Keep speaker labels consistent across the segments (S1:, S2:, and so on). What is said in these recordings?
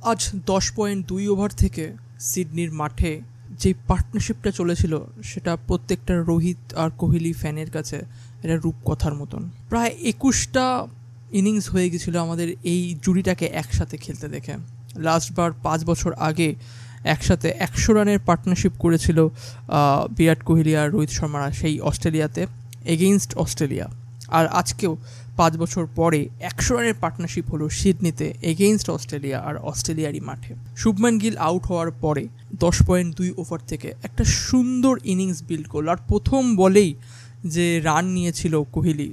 S1: আজ 10.2 ওভার থেকে সিডনির মাঠে যে পার্টনারশিপটা চলেছিল সেটা প্রত্যেকটা রোহিত আর কোহলি ফ্যানের কাছে এটা রূপকথার মতন। প্রায় 21টা ইনিংস হয়ে গেছিলো আমাদের এই জুড়িটাকে একসাথে খেলতে দেখে। লাস্টবার 5 বছর আগে একসাথে 100 রানের পার্টনারশিপ করেছিল বিরাট কোহলি আর রোহিত শর্মারা সেই অস্ট্রেলিয়াতে এগেইনস্ট অস্ট্রেলিয়া। আর আজকেও 5 বছর পরে 100 রানের পার্টনারশিপ হলো সিডনিতে এগেইনস্ট অস্ট্রেলিয়া আর অস্ট্রেলিয়ারই মাঠে। শুভমান গিল আউট হওয়ার পরে 10.2 ওভার থেকে একটা সুন্দর ইনিংস বিল্ড করলো। আর প্রথম বলেই যে রান নিয়েছিল কোহলি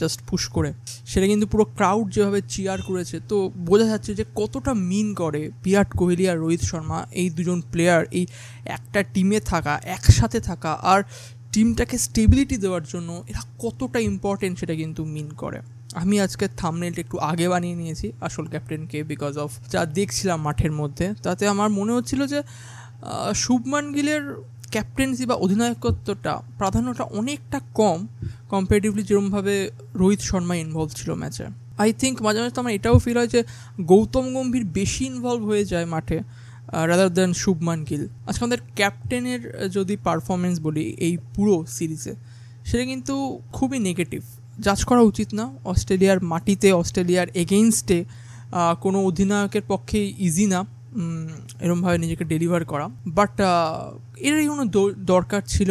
S1: জাস্ট পুশ করে, সেটা কিন্তু পুরো ক্রাউড যেভাবে চিয়ার করেছে, তো বোঝা যাচ্ছে যে কতটা মিন করে বিরাট কোহলি আর রোহিত শর্মা এই দুজন প্লেয়ার এই একটা টিমে থাকা, একসাথে থাকা আর টিমটাকে স্টেবিলিটি দেওয়ার জন্য এরা কতটা ইম্পর্টেন্ট সেটা কিন্তু মিন করে। আমি আজকে থাম্বনেলটা একটু আগে বানিয়ে নিয়েছি আসল ক্যাপ্টেনকে, বিকজ অফ যা দেখছিলাম মাঠের মধ্যে, তাতে আমার মনে হচ্ছিল যে শুভমান গিলের ক্যাপ্টেন্সি বা অধিনায়কত্বটা প্রাধান্যটা অনেকটা কম কম্পারেটিভলি যেরকমভাবে রোহিত শর্মা ইনভলভ ছিল ম্যাচে। আই থিঙ্ক মাঝে মাঝে তো আমার এটাও ফিল হয় যে গৌতম গম্ভীর বেশি ইনভলভ হয়ে যায় মাঠে রাদার দ্যান শুভমান গিল। আজকে আমাদের ক্যাপ্টেনের যদি পারফরমেন্স বলি এই পুরো সিরিজে, সেটা কিন্তু খুবই নেগেটিভ। জাজ করা উচিত না, অস্ট্রেলিয়ার মাটিতে অস্ট্রেলিয়ার এগেইনস্টে কোনো অধিনায়কের পক্ষে ইজি না এরকমভাবে নিজেকে ডেলিভার করা, বাট এরই কোনো দরকার ছিল।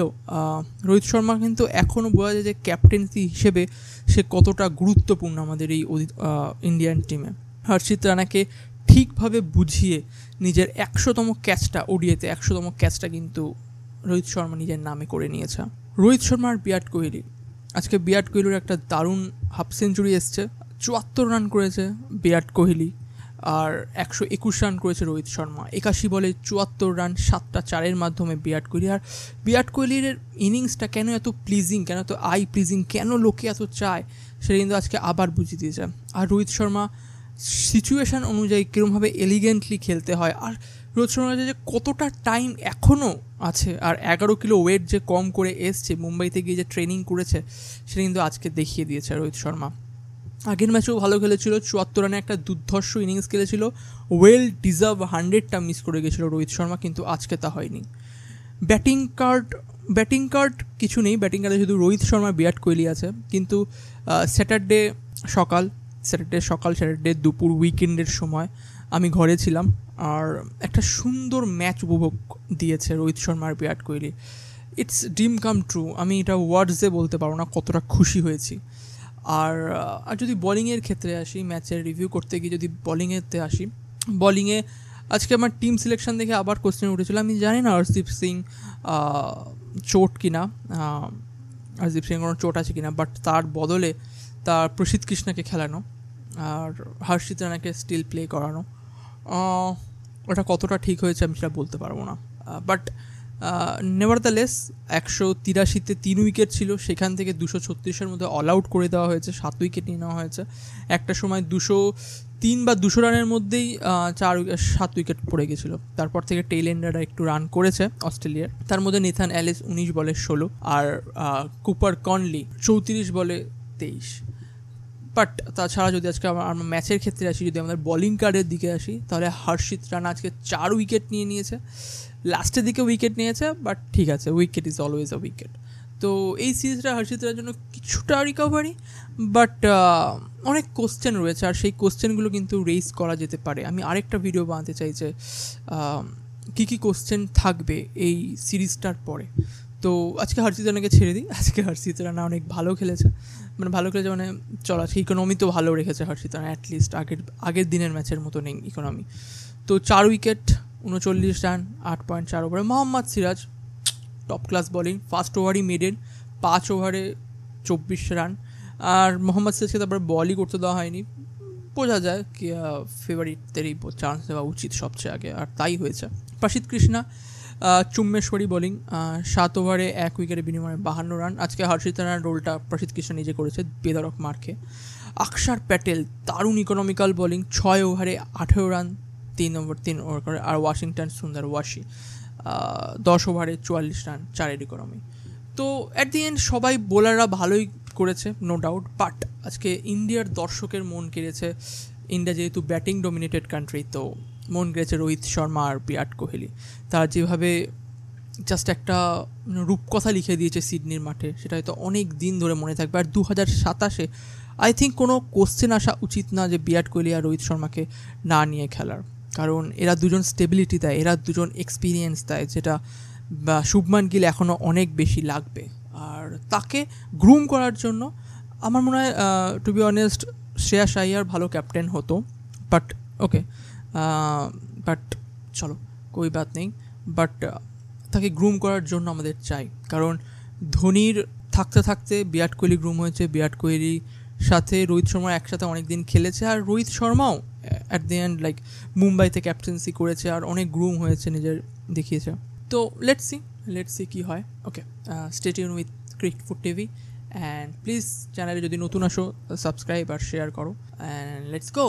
S1: রোহিত শর্মা কিন্তু এখনও বোঝা যায় যে ক্যাপ্টেন্সি হিসেবে সে কতটা গুরুত্বপূর্ণ আমাদের এই ইন্ডিয়ান টিমে। হর্ষিত রানাকে ঠিকভাবে বুঝিয়ে নিজের 100তম ক্যাচটা, ওডিআইতে 100তম ক্যাচটা কিন্তু রোহিত শর্মা নিজের নামে করে নিয়েছে। রোহিত শর্মা আর বিরাট কোহলি, আজকে বিরাট কোহলির একটা দারুণ হাফ সেঞ্চুরি এসছে, 74 রান করেছে বিরাট কোহলি আর 121 রান করেছে রোহিত শর্মা। 81 বলে 74 রান, 7টা 4-এর মাধ্যমে বিরাট কোহলি। আর বিরাট কোহলির ইনিংসটা কেন এত প্লিজিং, কেন এত আই প্লিজিং, কেন লোকে এত চায়, সেটা কিন্তু আজকে আবার বুঝিয়ে দিয়েছে। আর রোহিত শর্মা সিচুয়েশান অনুযায়ী কীরকমভাবে এলিগেন্টলি খেলতে হয়, আর রোহিত শর্মা যে কতটা টাইম এখনও আছে, আর 11 কিলো ওয়েট যে কম করে এসছে মুম্বাইতে গিয়ে যে ট্রেনিং করেছে, সেটা কিন্তু আজকে দেখিয়ে দিয়েছে রোহিত শর্মা। আগের ম্যাচেও ভালো খেলেছিল, 74 রানে একটা দুর্ধর্ষ ইনিংস খেলেছিল, ওয়েল ডিজার্ভ 100টা মিস করে গেছিলো রোহিত শর্মা, কিন্তু আজকে তা হয়নি। ব্যাটিং কার্ড কিছু নেই, ব্যাটিং কার্ডে শুধু রোহিত শর্মা বিরাট কোহলি আছে, কিন্তু স্যাটারডে স্যাটারডে দুপুর উইকেন্ডের সময় আমি ঘরে ছিলাম আর একটা সুন্দর ম্যাচ উপভোগ দিয়েছে রোহিত শর্মা আর Virat Kohli. It's dream come true, আমি এটা ওয়ার্ডসে বলতে পারবো না কতটা খুশি হয়েছি। আর যদি বোলিংয়ের ক্ষেত্রে আসি, ম্যাচের রিভিউ করতে গিয়ে যদি বোলিংয়েতে আসি, বোলিংয়ে আজকে আমার টিম সিলেকশন দেখে আবার কোশ্চেন উঠেছিল। আমি জানি না হরদীপ সিং চোট কিনা, হরদীপ সিং কোনো চোট আছে কিনা, বাট তার বদলে তার প্রসিদ্ধ কৃষ্ণাকে খেলানো আর হর্ষিত রানাকে স্টিল প্লে করানো, ওটা কতটা ঠিক হয়েছে আমি সেটা বলতে পারবো না। বাট নেভারদালেস 183-তে 3 উইকেট ছিল, সেখান থেকে 236-এর মধ্যে অল আউট করে দেওয়া হয়েছে, 7 উইকেট নিয়ে নেওয়া হয়েছে। একটা সময় 203 বা 200 রানের মধ্যেই 7 উইকেট পড়ে গেছিলো। তারপর থেকে টেইল এন্ডাররা একটু রান করেছে অস্ট্রেলিয়ার, তার মধ্যে নেথান অ্যালিস 19 বলে 16 আর কুপার কনলি 34 বলে 23। বাট তাছাড়া যদি আজকে আমার ম্যাচের ক্ষেত্রে আসি, যদি আমাদের বোলিং কার্ডের দিকে আসি, তাহলে হর্ষিত রানা আজকে 4 উইকেট নিয়ে নিয়েছে, লাস্টের দিকে উইকেট নিয়েছে, বাট ঠিক আছে, wicket is always a wicket. তো এই সিরিজটা হর্ষিত রানার জন্য কিছুটা রিকভারি, বাট অনেক কোশ্চেন রয়েছে, আর সেই কোশ্চেনগুলো কিন্তু রেইজ করা যেতে পারে। আমি আরেকটা ভিডিও বানাতে চাই যে কী কোশ্চেন থাকবে এই সিরিজটার পরে। তো আজকে হর্ষিত রানাকে ছেড়ে দিই, আজকে হর্ষিত রানা অনেক ভালো খেলেছে, মানে চলো আজকে ইকোনমি তো ভালো রেখেছে হর্ষিত রানা, অ্যাটলিস্ট আগের দিনের ম্যাচের মতো নেই ইকোনমি। তো 4 উইকেট 39 রান 8.4 ওভারে। Mohammed Siraj top class bowling, first ওভারই মেডেন, 5 ওভারে 24 রান। আর মোহাম্মদ সিরাজকে তারপরে বলই করতে দেওয়া হয়নি, বোঝা যায় কি ফেভারিটদেরই চান্স দেওয়া উচিত সবচেয়ে আগে, আর তাই হয়েছে। প্রসিদ্ধ কৃষ্ণা চুম্মেশ্বরী বোলিং, 7 ওভারে 1 উইকেটের বিনিময়ে 52 রান। আজকে হর্ষিত রানার রোলটা প্রসিদ্ধ কৃষ্ণা নিজে করেছে বেদরক মার্কে। অক্ষর প্যাটেল দারুণ ইকোনমিক্যাল বোলিং, 6 ওভারে 18 রান, 3 ওভার করে। আর ওয়াশিংটন সুন্দর 10 ওভারে 44 রান, 4 ইকোনমি। তো অ্যাট দি এন্ড সবাই বোলাররা ভালোই করেছে, নো ডাউট, বাট আজকে ইন্ডিয়ার দর্শকের মন কেড়েছে। ইন্ডিয়া যেহেতু ব্যাটিং ডমিনেটেড কান্ট্রি, তো মন গেছে রোহিত শর্মা আর বিরাট কোহলি। তারা যেভাবে জাস্ট একটা রূপকথা লিখে দিয়েছে সিডনির মাঠে, সেটা হয়তো অনেক দিন ধরে মনে থাকবে। আর 2027 আই থিঙ্ক কোনো কোশ্চেন আসা উচিত না যে বিরাট কোহলি আর রোহিত শর্মাকে না নিয়ে খেলার, কারণ এরা দুজন স্টেবিলিটি দেয়, এরা দুজন এক্সপিরিয়েন্স দেয়, যেটা বা শুভমান গিল এখনও অনেক বেশি লাগবে। আর তাকে গ্রুম করার জন্য আমার মনে হয় to be honest Shreyas Iyer ভালো ক্যাপ্টেন হতো, বাট ওকে, বাট চলো কোই বাত নেই। বাট তাকে গ্রুম করার জন্য আমাদের চাই, কারণ ধোনির থাকতে থাকতে বিরাট কোহলি গ্রুম হয়েছে, বিরাট কোহলির সাথে রোহিত শর্মা একসাথে অনেক দিন খেলেছে, আর রোহিত শর্মাও অ্যাট দি এন্ড লাইক মুম্বাইতে ক্যাপ্টেন্সি করেছে আর অনেক গ্রুম হয়েছে, নিজের দেখিয়েছে। তো লেটস সি কী হয়। Okay, stay tune with cricket food TV, and please চ্যানেলে যদি নতুন আসো সাবস্ক্রাইব আর শেয়ার করো, অ্যান্ড লেটস গো।